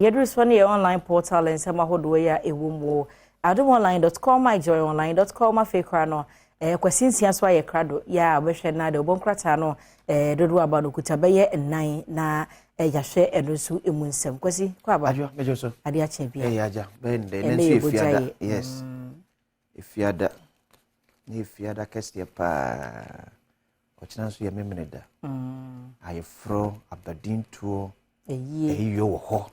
Yedris funny online portal and some hodo ya ewumo. adomonline.com, myjoyonline.com, afekrano. Kwasinsia so ye krado ya wehwe na de obonkrata no dodo aba no kutabeye 9 na yahwe edosu emunsem kwasi kwa aba ajo mejo so ade a che bia aja bende nenso efiada yes efiada ni efiada kese pa ochina so ye memeneda ayefro abadin tuo eyo ho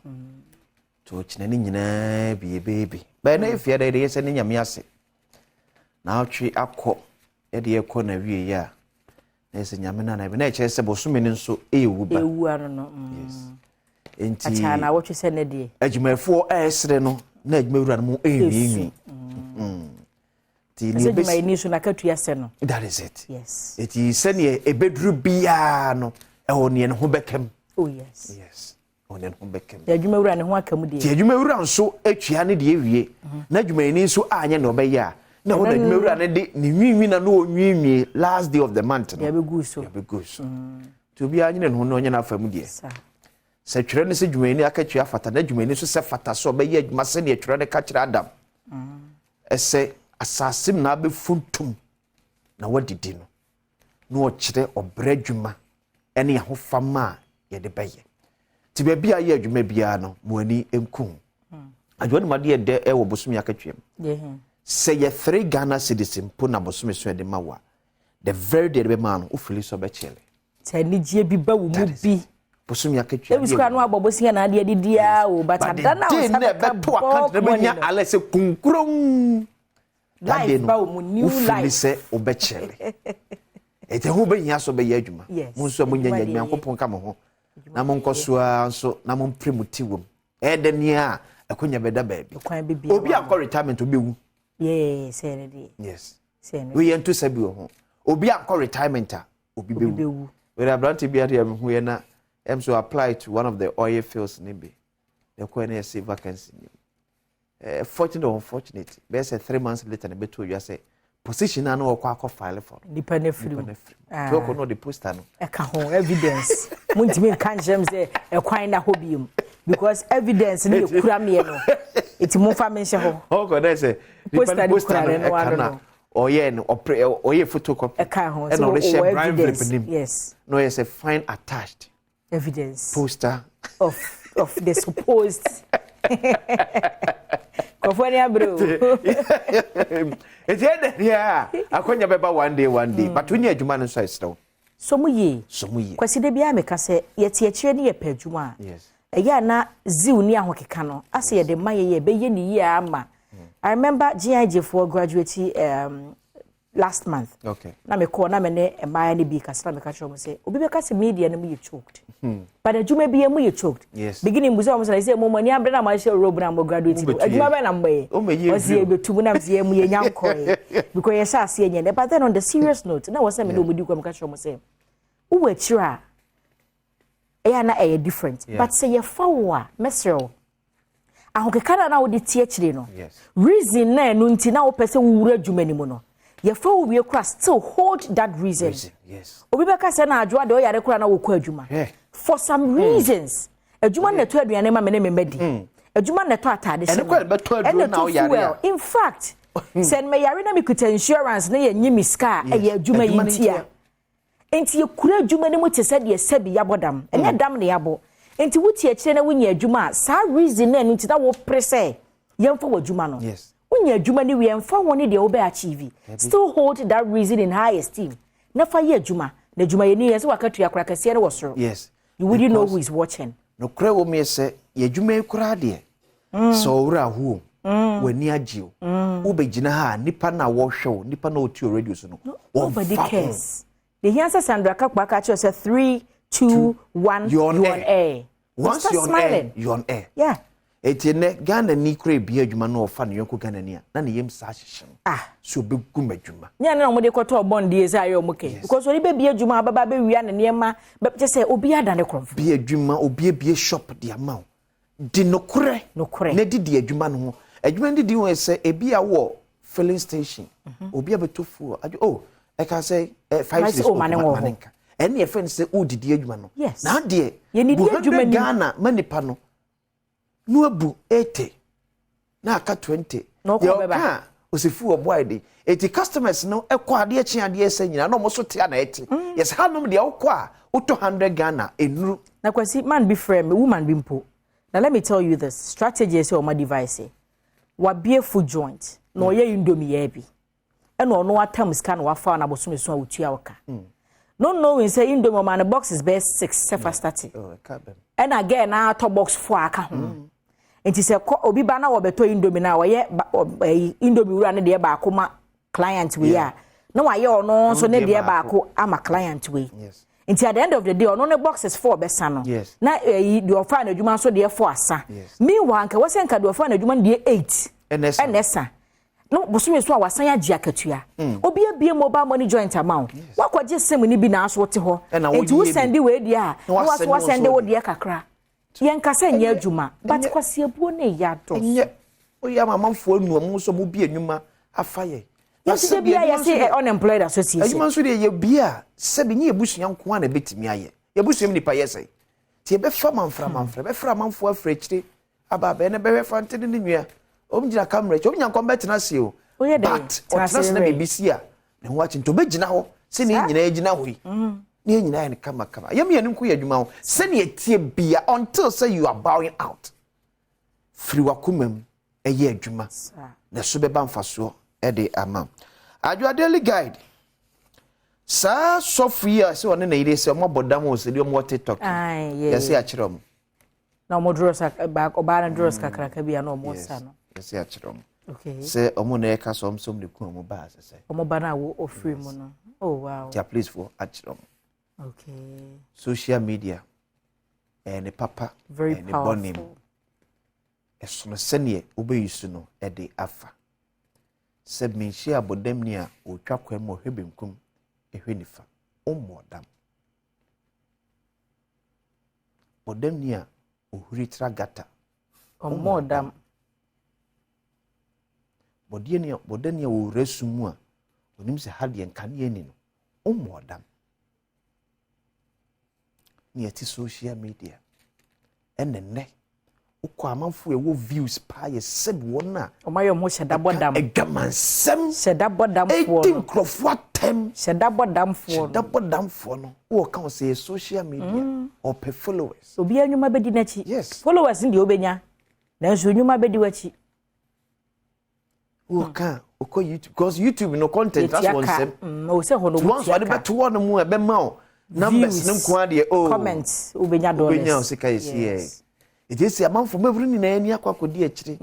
to ochina ni nyina biebebe ba na efiada de yese ni nyame ase na otwe akọ ede ekọ na wie ya na ese nyame na na be na eche se bosome ni nso ewu ba ewu ano no yes enti acha na wotwe se ne de adwumafo esre no na adwumawura no mo enyi ti ni be se ni so na katua se no that is it yes eti se ne ebedru bia no ewo ne ho bekem oh yes yes onen ho bekem adwumawura ne ho akamu de ti adwumawura nso atua ne de ewie na adwumani nso anye no be ya na ho adwumawura ne de ne nwinwi na no onwinwi last day of the month no ya be guso to bia anye ne ho no anye na afamu de se twere ne se dwumani akatua fata na dwumani so se fata so be ya adwuma se ne twere ne ka kire Adam ese asasim na be funtum na wadidi no no o kire obra dwuma ene ya ho fama ye de beye ti be bia ye adwuma bia no mo ani enkum adwuma ma de de e wo bosumi akatwam se ye 3 Ghana citizen po na bosumi so de mawa the very day be man o fili so be chele se ni gie bi ba wo mu bi bosumi akatwam e biskwa no abobosia na de dia o batada na o sa be to akanta be nya ala se kunkurom life ba wo new life se o be chele ete ho be nya so be ye adwuma mo so mo nya nya nyankopon ka mo ho na mo nkosoa nso na mo mpremuti wom de nia akonya beda baabi obi akọ retirement obi wu yes we ento sabi ho obi akọ retirement a obi bewu we abranti bi ade am hu ye na am so apply to one of the oil fields nibi the coin say vacancy fortunate or unfortunate be say 3 months later na beto you say position na no akọ file for dependent free to ko no the poster no e ka ho evidence muntimi kan jem say e kwan na hobium because evidence ni kura me no iti mo fa menhye ho o ko dey say poster no kana oye no oye photocopy e ka ho so evidence yes no yes a fine attached evidence poster of the supposed Kofonia bro. It's yeah. Akonya beba one day. But when you adwuma no so isto. So mu ye. Kwasi de bia meka se yeti akire ne ye pa adwuma. Yes. Eya na ziu ni ahokeka no. Ase ye de maye be ye ni ye ama. I remember GIG4 graduate last month. Okay. Na me call na me ne emaya ne bi kasa me ka tro mo say obi be kasa media na mu ye choked. But adwuma bi ye mu ye choked. Yes. Beginning buza mo say mo mani abre na ma share robe na mo graduate. Adwuma be na mbaye. O say be tumu na mzie mu ye nyankoi. Because ye sha ase ye but then on the serious note na wo say me no mudi kwa me ka tro mo say wo wachira eya na e different. But say ye fa wo a mesrel ahokeka na wo de tie kire no. Reason na enu nti na wo pese wo wura adwuma ni mu no. Ye fa wo wie kra still hold that reason. Yes. Obi be ka say na adwo ade o yare kra na wo kwa adwuma. For some reasons. Adwuma na to aduane ma me ne medi. Adwuma na to atade se. Ene kwa be to adwuma na o yare. In fact, send me yare na me kuta insurance na ye nyimi ska e ye adwuma yintia. Enti ye kura adwuma ne mu te se de sebi yabodam. Ene dam ne yabo. Enti wuti akire na wunya adwuma sa reason na nti na wo prese yemfa wadwuma no. Yes. Wunya adwuma ne we yemfa woni de wo be achieve. Still hold that reason in high esteem. Na fa ye adwuma. Na adwuma ye ni ye se wakatu yakura kase ne wosoro. Yes. You wouldn't know who is watching. No kra wo me say ye adwuma kura de. So wura hu. Wani agio. Wo be gina ha nipa na wo hwe nipa na otu radio so no. Nobody cares. The answer Sandra Kakwa catch us 3 2 1 you're on air. Once you're on air, you're on air. Yeah. Etine Ghana ni kra bi adwuma na ofa no yonko Ghana ni na ne yem sa hyehye. So be gu madwuma. Nya na mo de kwoto bond dey say ayo moke because oni be bi adwuma baba be wia na niema be je say obi ada ne kromfo. Bi adwuma obi bi shop de ama. Di nokure. Na di adwuma no ho. Adwuma di ho say ebi awo filling station. Obi abetofu. Oh, I can say 5 6 manenka. Any friend say o didi adwuma no. Na de ye ni di adwuma ni Ghana manipa no. no abu 80 na aka 20 no ko beba osifu oboy de eti customers no ekọ ade echi ade ese nyina no mo so te na eti yes hanom de okọ a uto 100 Ghana enuru na kwasi man be frame woman be mpo. Now let me tell you this strategy is my device wa be food joint no ye indomie ye bi e no no atam scan wa fa na boso meso awutua waka no knowing say indomie man box is best 6 sefa starting and again na to box 4 aka ho enti se obi ba na wo beto indomie na wo ye indomie wura ne de ba akoma client we ya na wa ye ono so ne de ba ako ama client we yes. Until at the end of the day, on the boxes 4 besano. Yes. Now you find a human so dear 4 asa. Meanwhile, was saying can do find a human dear 8. And Nessa. No, Bosumi so was saying jacketua. Obi a mobile money joint amount. What could just say when you be now what to her? And you send the way dear. Was send the dear kakra. Yanka say near Juma, but was your bone yard. Oh, yeah, my mom for no more so be a numa a fire. Yes, I say unemployed association. You must be a beer, 7 year bush young one a bit me. You bush him the payese. Tia be from for a fretty about a very fountain in the year. Omja come rich, Omja come back to us you. But what's the be here and watching to bed now, sending in age now. Near nine come. Yummy and queer you mouth. Send ye tea beer until say you are bowing out. Through a cumum a year, Juma. The suburban for sure. Ede ama adwa daily guide sa software se one na ire se mo bodam o se de mo TikTok yes ya kirom na mo draws back oba na draws kakraka bia na mo sa no yes ya kirom okay se omo na eka som de ku omo ba se omo ba na wo ofree mo no oh wow ja please for achirom okay social media and papa very and bonim eso no se ne obeyisu no ede afa seb me share bodam ni a otwa kwa mo hwebenkum ehwenifa ommodam bodam ni a ohuri tragata ommodam bodam ni a wo resumu a onim se hade nkane ni no ommodam ni ati social media enenne ukwa amanfo ewo views pa ye seb wona omayo mo shedabodam egamansem shedabodam fo no krofo atem shedabodam fo no wo kan say social media or pe followers obi anwuma bedi nachi yes followers ndi obenya na nso anwuma bedi wachi wo kan uko YouTube because YouTube no content that's one sem o se hono once what beto one mu e be ma o numbers nim kwa de o comments obenya dollars obenya o se kai see it is a man for every na ani akwakodie akire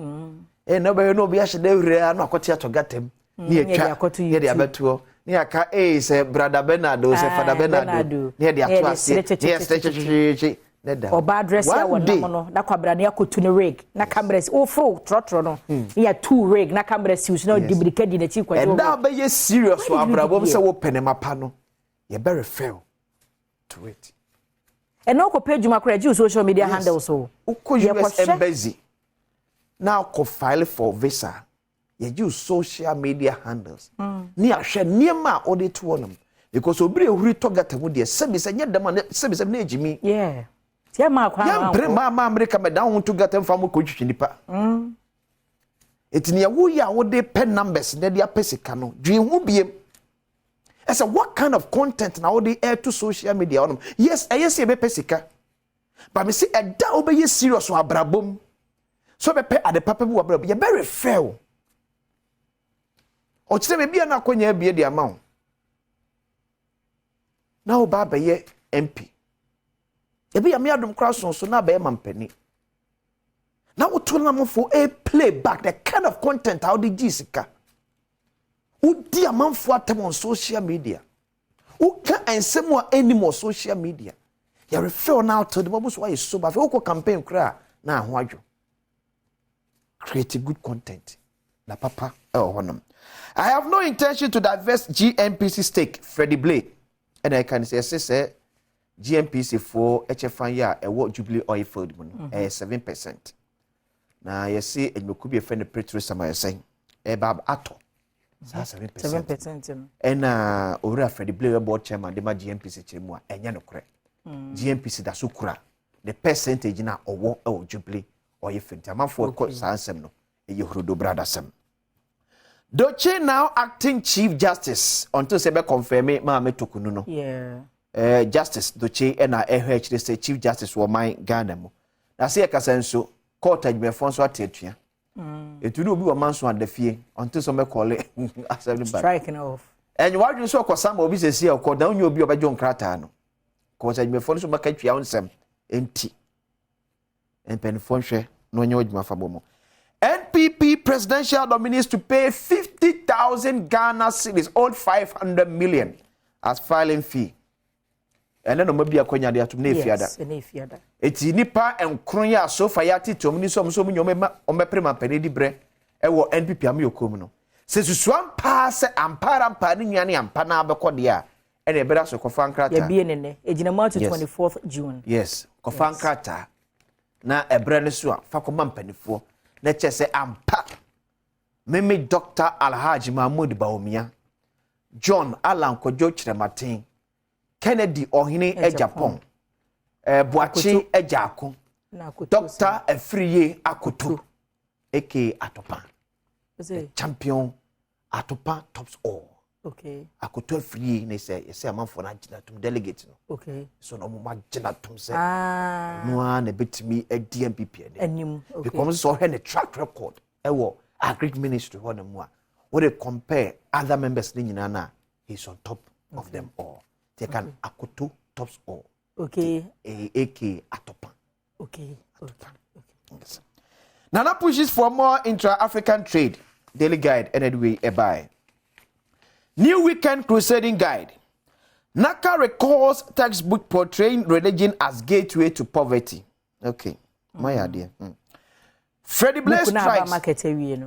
no be no be ahye da wura no akote atogatem ne atwa ne de abeto ne aka say brother Bernardo say father Bernardo ne de ato ase yes ne da oba address ya wonam no na kwabra ne akotu ne rig na cameras o fro trotro no ya two rig na cameras use na dibirika di na chi kwajo and da be ye serious so abrabom say wo penema pa no ye very fail to it. And no page you macro social media handles so. Uko US embassy. Now ko file for visa. You use social media handles. Ni ahwe niema odi to wonum. Because obire huri togata mu de sebi se nye dama sebi na ejimi. Yeah. Tia ma kwa. Ya bre ma America me down to gata mfa mu ko twitwi nipa. Etini ya wo ya wo de pen numbers na de apesika no. Dwen hu biem. I said, what kind of content now they air to social media? Yes, I see a pesika. But me see a da obey serious or brabum. So be pay at the papa who are very fair. Or tell me be an aquanya be the amount. Now Baba ye MP. E be a me Adom cross on so now be man penny. Now we turn them for a playback the kind of content how the Jessica. Who dear man for them on social media? Who can and some more any more social media? You refer now to the bubbles why is so bad. Who campaign cry now? Why you create good content? Na papa honor. I have no intention to divest GNPC stake, Freddie Blay, and I can say GNPC for HFN ya a what Jubilee oil field 7%. Now you see, and you could be a friend of Petro Sama saying, Bab Ato. 7%. And Ora Freddie Blay board chairman, the GNPC chemwa, and Yanokre. GNPC da sukura. The percentage na owo Jubilee ye fenti amanfo ko sansem no ye hrodo brada sem Doche now acting chief justice until se be confirm ma me tokunu no justice Doche na ehwe say chief justice wo man Ghana mu na se yakasa nso court adwemefo nso atetua etu no bi wo manso adafie until so me call assembly back striking off and what you so kwasama obi se se ko da onyo obi obajo nkrata no court adwemefo nso maka twa onsem enti empenfo hwe no onyo adwuma fa bomo NPP presidential nominees to pay 50,000 Ghana cedis, all 500 million as filing fee. And then maybe a konya de atum ne fiada. Eti nipa enkron ya so fa ya titi omni so nyome omepre mampene di bre e wo NPP am yokom no. Se susuan pa se ampara ni nwane ampa na abekọ de a e na ebera so kofa nkrata. Ya bie ne ejina March 24th June. Yes, kofa nkrata na ebre ne so fa ko mampanifo. Let's say ampa meme Dr. Alhaji Mahmoud Baumia John Alan Kojo Chirematin Kennedy Ohine e Japan Boachi e Jako Dr. Efriye Akoto aka Atopa the champion Atopa tops all Akoto Efriye ne say amanfo na ginatum delegate no so no mo ginatum say no na betimi e DMPP enim because so had a track record agric ministry ho na mu a we dey compare other members ni nyina na he's on top of them all they can Akoto tops all AK Atopa Nana pushes for more intra-African trade daily guide anyway by New Weekend Crusading Guide. NACA recalls textbook portraying religion as gateway to poverty. Okay. My idea. Freddie Blaze strikes.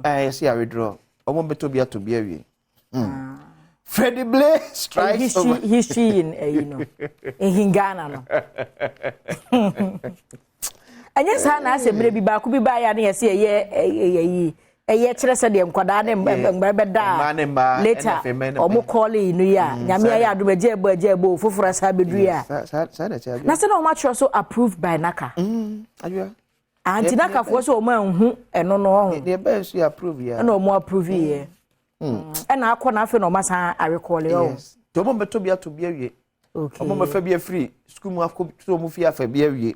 Yes, I withdraw. I won't be to be to be Freddie Blaze strikes. History in Ghana. No. And yes, Hannah said, maybe Baku be by and yes, a year said the Quadane later or more calling New Year. Yamia do a jebo for us Habidria. Nothing how much also approved by NACA. Auntie NACA was so man who and no, the best you approve, yeah, no more approve here. And I can't have no mass I recall it. Don't to be a okay. Mama Fabia free, school move to Mufia Fabia.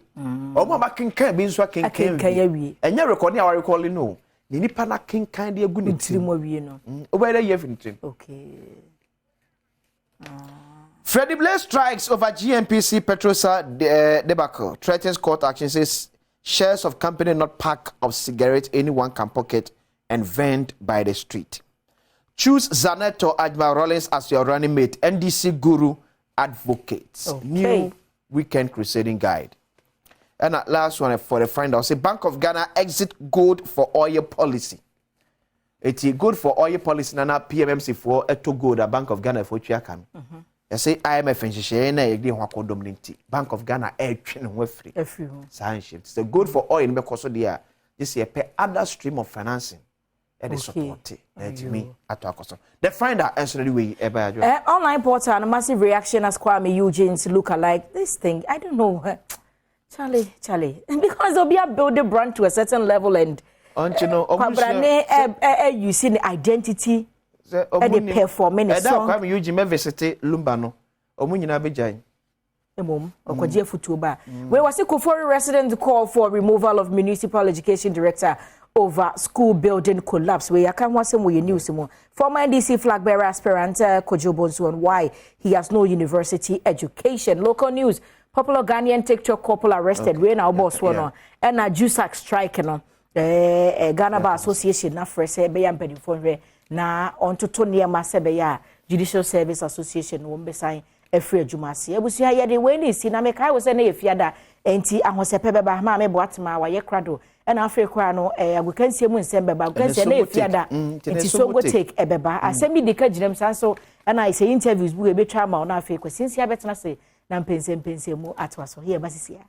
Oh, Mamma can be so can and you're recording our recalling no. Ni pana king kind of good timo wie no where you everything okay Freddie Blaze strikes over GNPC Petrosa debacle threatens court action says shares of company not pack of cigarettes anyone can pocket and vend by the street. Choose Zaneto Ajma Rollins as your running mate. NDC guru advocates New Weekend Crusading Guide. And at last one for the find out, say Bank of Ghana exit gold for oil policy. It's good for oil policy na PMMC for eto gold a Bank of Ghana for chiakan. You say IMF and she na yegdi ho akodomnti. Bank of Ghana twin ho free. Science shift. It's good for oil because there this year pay other stream of financing. And support it me at akoso. The finder answer the way online portal and massive reaction as Kwame Eugene's look alike. This thing, I don't know. Charlie, because they'll be a build a brand to a certain level and you see the identity and the performance. That's why you Jimmy visited Lumbano. Omunina Bejai. Where was the Kufori resident call for removal of municipal education director over school building collapse? Where you can watch some way news. Former NDC flag bearer aspirant Kojo Bonsu on why he has no university education. Local news. Popular Ghanaian TikTok couple arrested. We now boss one and a JUSAC strike Ghana Bar Association na fresh be yam pedifon na onto to niam sebe ya Judicial Service Association wo be sign efre adwumase abusu ya de we ni si na me kai wo se na efiada enti ahosepe beba ma me boatma wa ye krado e na afre kwa no agukansie mu nsem beba agukansie na efiada enti so go take ebeba asemi de ka ginam sanso na I say interviews bu e betwa ma na afre kwa sinsia betena se na mpense mu atwa so here basisia